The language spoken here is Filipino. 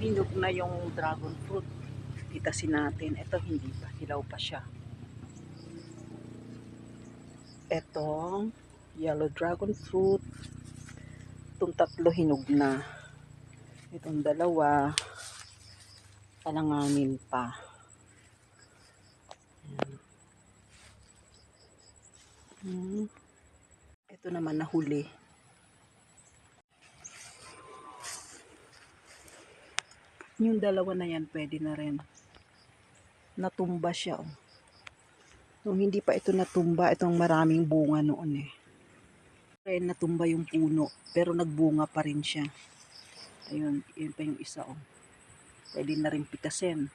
hinog na yung dragon fruit. Pitasin natin. Ito hindi pa. Hilaw pa siya. Etong yellow dragon fruit. Itong tatlo hinog na. Itong dalawa alanganin pa. Ito naman nahuli. Yung dalawa na yan pwede na rin. Natumba siya. Oh. Nung hindi pa ito natumba, itong maraming bunga noon eh. Kaya natumba yung puno, pero nagbunga pa rin siya. Ayun, yun pa yung isa oh. Pwede na rin pitasin.